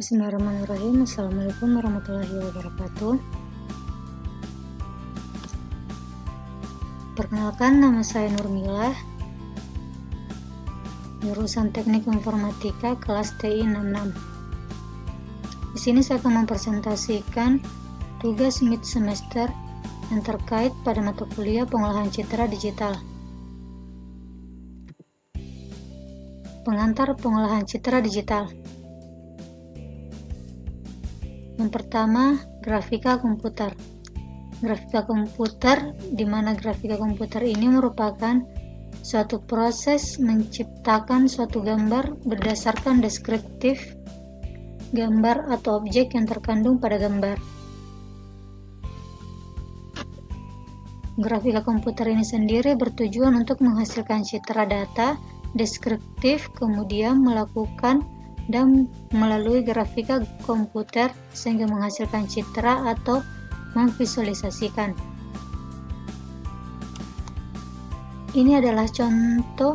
Bismillahirrahmanirrahim. Assalamualaikum warahmatullahi wabarakatuh. Perkenalkan, nama saya Nurmilah, jurusan Teknik Informatika kelas TI 66. Di sini saya akan mempresentasikan tugas mid semester yang terkait pada mata kuliah pengolahan citra digital. Pengantar pengolahan citra digital. Yang pertama, grafika komputer. Grafika komputer, di mana grafika komputer ini merupakan suatu proses menciptakan suatu gambar berdasarkan deskriptif gambar atau objek yang terkandung pada gambar. Grafika komputer ini sendiri bertujuan untuk menghasilkan citra data deskriptif, kemudian melakukan dan melalui grafika komputer sehingga menghasilkan citra atau memvisualisasikan. Ini adalah contoh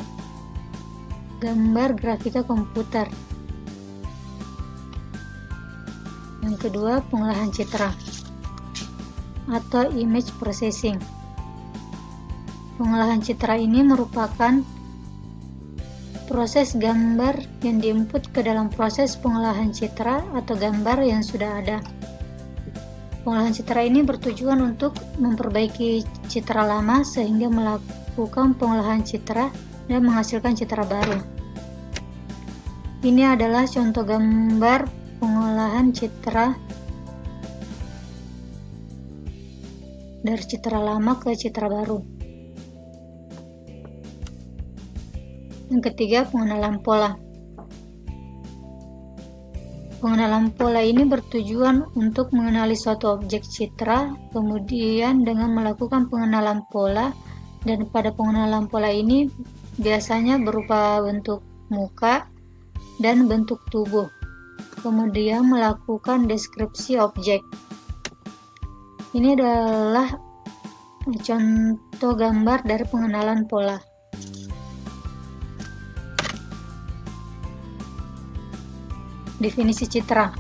gambar grafika komputer. Yang kedua, pengolahan citra atau image processing. Pengolahan citra ini merupakan proses gambar yang diinput ke dalam proses pengolahan citra atau gambar yang sudah ada. Pengolahan citra ini bertujuan untuk memperbaiki citra lama sehingga melakukan pengolahan citra dan menghasilkan citra baru. Ini adalah contoh gambar pengolahan citra dari citra lama ke citra baru. Yang ketiga, pengenalan pola. Pengenalan pola ini bertujuan untuk mengenali suatu objek citra, kemudian dengan melakukan pengenalan pola, dan pada pengenalan pola ini biasanya berupa bentuk muka dan bentuk tubuh, kemudian melakukan deskripsi objek. Ini adalah contoh gambar dari pengenalan pola. Definisi citra.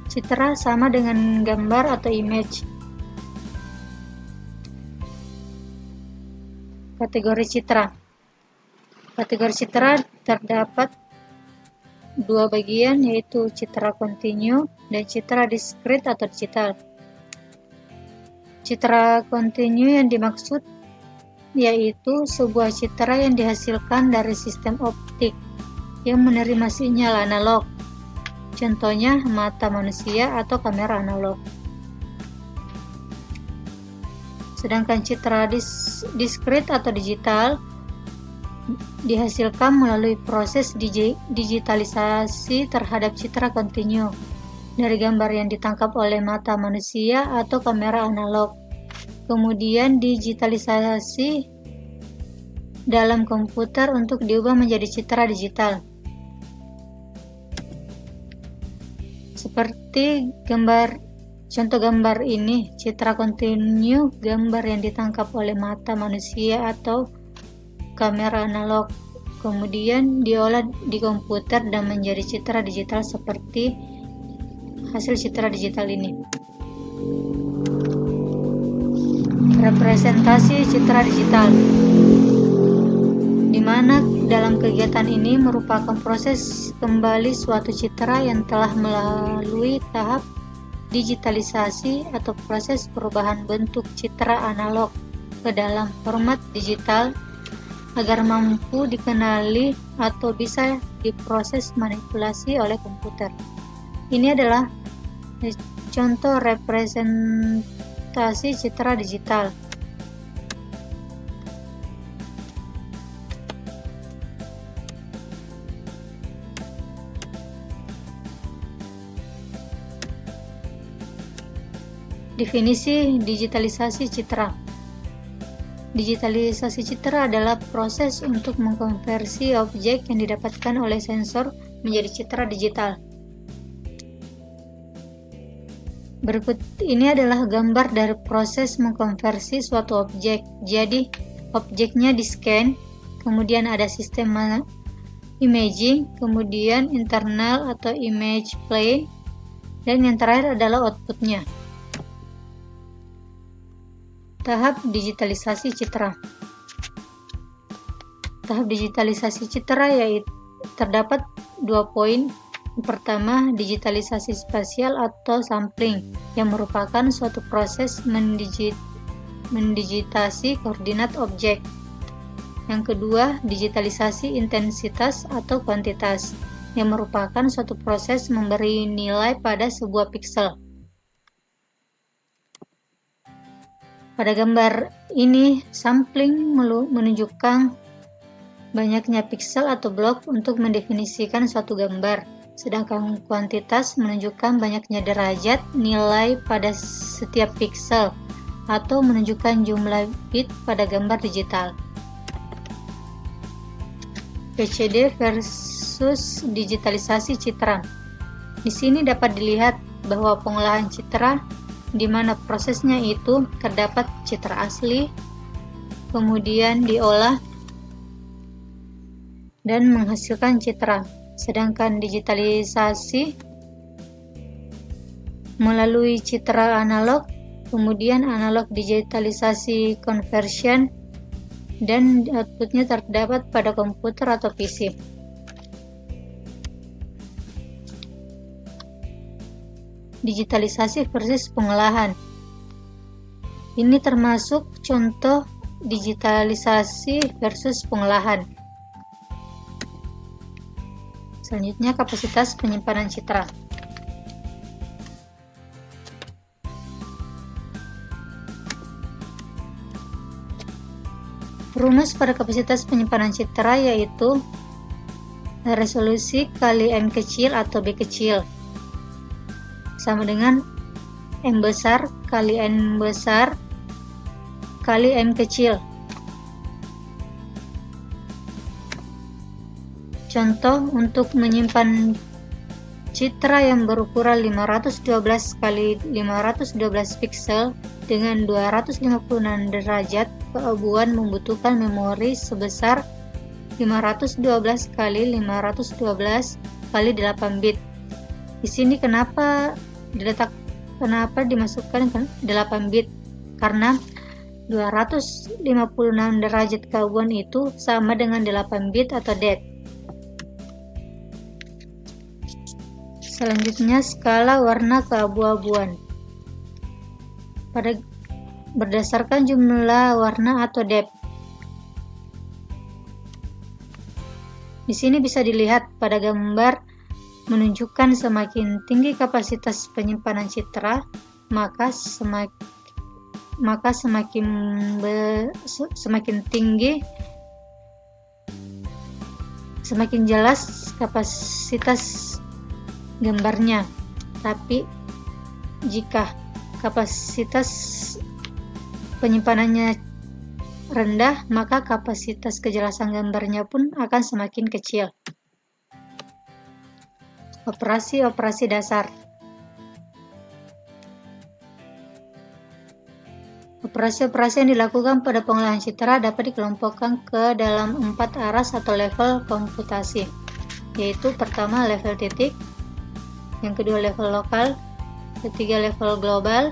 Citra sama dengan gambar atau image. Kategori citra. Kategori citra terdapat dua bagian, yaitu citra kontinu dan citra diskrit atau digital. Citra kontinu yang dimaksud yaitu sebuah citra yang dihasilkan dari sistem optik yang menerima sinyal analog. Contohnya mata manusia atau kamera analog. Sedangkan citra diskrit atau digital dihasilkan melalui proses digitalisasi terhadap citra kontinu dari gambar yang ditangkap oleh mata manusia atau kamera analog, kemudian digitalisasi dalam komputer untuk diubah menjadi citra digital. Seperti contoh gambar ini, citra kontinu gambar yang ditangkap oleh mata manusia atau kamera analog, kemudian diolah di komputer dan menjadi citra digital seperti hasil citra digital ini. Representasi citra digital, di mana dalam kegiatan ini merupakan proses kembali suatu citra yang telah melalui tahap digitalisasi atau proses perubahan bentuk citra analog ke dalam format digital agar mampu dikenali atau bisa diproses manipulasi oleh komputer. Ini adalah contoh representasi citra digital. Definisi digitalisasi citra. Digitalisasi citra adalah proses untuk mengkonversi objek yang didapatkan oleh sensor menjadi citra digital. Berikut ini adalah gambar dari proses mengkonversi suatu objek. Jadi, objeknya di-scan, kemudian ada sistem imaging, kemudian internal atau image plane, dan yang terakhir adalah outputnya. Tahap digitalisasi citra. Tahap digitalisasi citra yaitu terdapat 2 poin. Pertama, digitalisasi spasial atau sampling, yang merupakan suatu proses mendigitasi koordinat objek. Yang kedua, digitalisasi intensitas atau kuantitas, yang merupakan suatu proses memberi nilai pada sebuah piksel. Pada gambar ini, sampling menunjukkan banyaknya piksel atau blok untuk mendefinisikan suatu gambar, sedangkan kuantitas menunjukkan banyaknya derajat nilai pada setiap piksel atau menunjukkan jumlah bit pada gambar digital. PCD versus digitalisasi citra. Di sini dapat dilihat bahwa pengolahan citra, di mana prosesnya itu terdapat citra asli, kemudian diolah dan menghasilkan citra. Sedangkan digitalisasi melalui citra analog, kemudian analog digitalisasi conversion, dan outputnya terdapat pada komputer atau PC. Digitalisasi versus pengolahan. Ini termasuk contoh digitalisasi versus pengolahan. Selanjutnya, kapasitas penyimpanan citra. Rumus pada kapasitas penyimpanan citra yaitu resolusi kali M kecil atau B kecil sama dengan M besar kali N besar kali M kecil. Contoh untuk menyimpan citra yang berukuran 512 kali 512 piksel dengan 256 derajat keabuan membutuhkan memori sebesar 512 kali 512 kali 8 bit. Di sini kenapa dimasukkan 8 bit? Karena 256 derajat keabuan itu sama dengan 8 bit atau DET. Selanjutnya, skala warna keabu-abuan. Berdasarkan jumlah warna atau depth. Di sini bisa dilihat pada gambar menunjukkan semakin tinggi kapasitas penyimpanan citra, maka semakin jelas kapasitas gambarnya. Tapi jika kapasitas penyimpanannya rendah, maka kapasitas kejelasan gambarnya pun akan semakin kecil. Operasi-operasi dasar. Operasi-operasi yang dilakukan pada pengolahan citra dapat dikelompokkan ke dalam 4 aras atau level komputasi, yaitu pertama level titik, yang kedua level lokal, ketiga level global,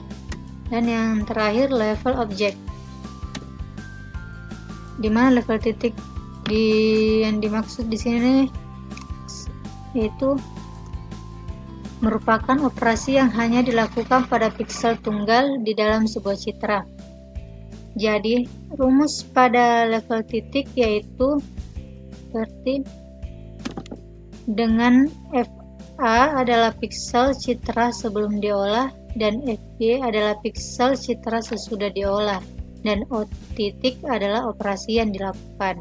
dan yang terakhir level objek. Di mana level titik yang dimaksud di sini yaitu merupakan operasi yang hanya dilakukan pada piksel tunggal di dalam sebuah citra. Jadi, rumus pada level titik yaitu seperti dengan FA adalah piksel citra sebelum diolah dan FB adalah piksel citra sesudah diolah, dan O titik adalah operasi yang dilakukan.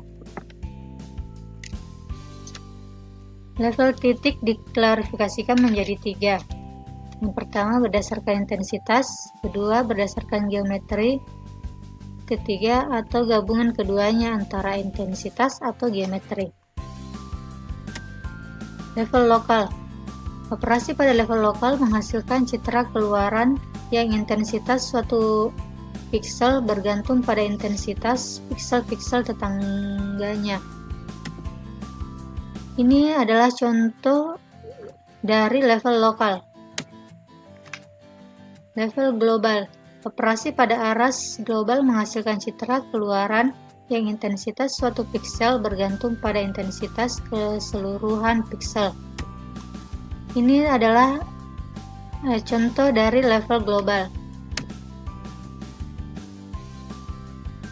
Level titik diklarifikasikan menjadi 3. Yang pertama berdasarkan intensitas, kedua berdasarkan geometri, ketiga atau gabungan keduanya antara intensitas atau geometri. Level lokal. Operasi pada level lokal menghasilkan citra keluaran yang intensitas suatu piksel bergantung pada intensitas piksel-piksel tetangganya. Ini adalah contoh dari level lokal. Level global. Operasi pada aras global menghasilkan citra keluaran yang intensitas suatu piksel bergantung pada intensitas keseluruhan piksel. Ini adalah contoh dari level global.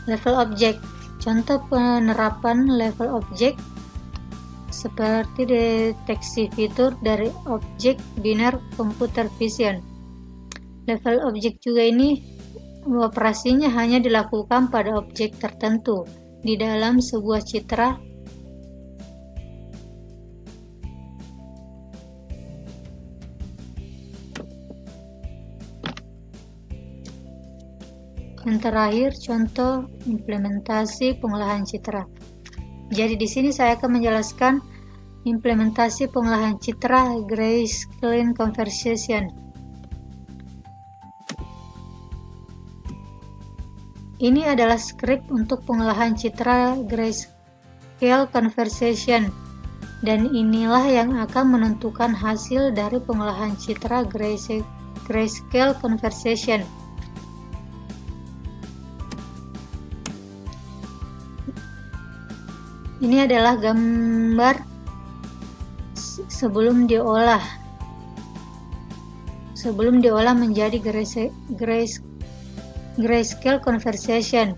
Level objek. Contoh penerapan level objek seperti deteksi fitur dari objek biner computer vision. Level objek juga ini operasinya hanya dilakukan pada objek tertentu di dalam sebuah citra. Yang terakhir, contoh implementasi pengolahan citra. Jadi di sini saya akan menjelaskan implementasi pengolahan citra Grayscale Conversion. Ini adalah skrip untuk pengolahan citra Grayscale Conversion, dan inilah yang akan menentukan hasil dari pengolahan citra Grayscale Conversion. Ini adalah gambar sebelum diolah menjadi Grayscale Conversion,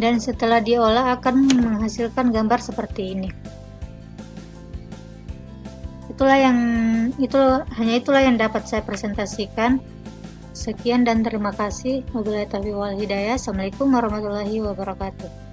dan setelah diolah akan menghasilkan gambar seperti ini. Hanya itulah yang dapat saya presentasikan. Sekian dan terima kasih. Wabillahi taufiq wal hidayah. Assalamualaikum warahmatullahi wabarakatuh.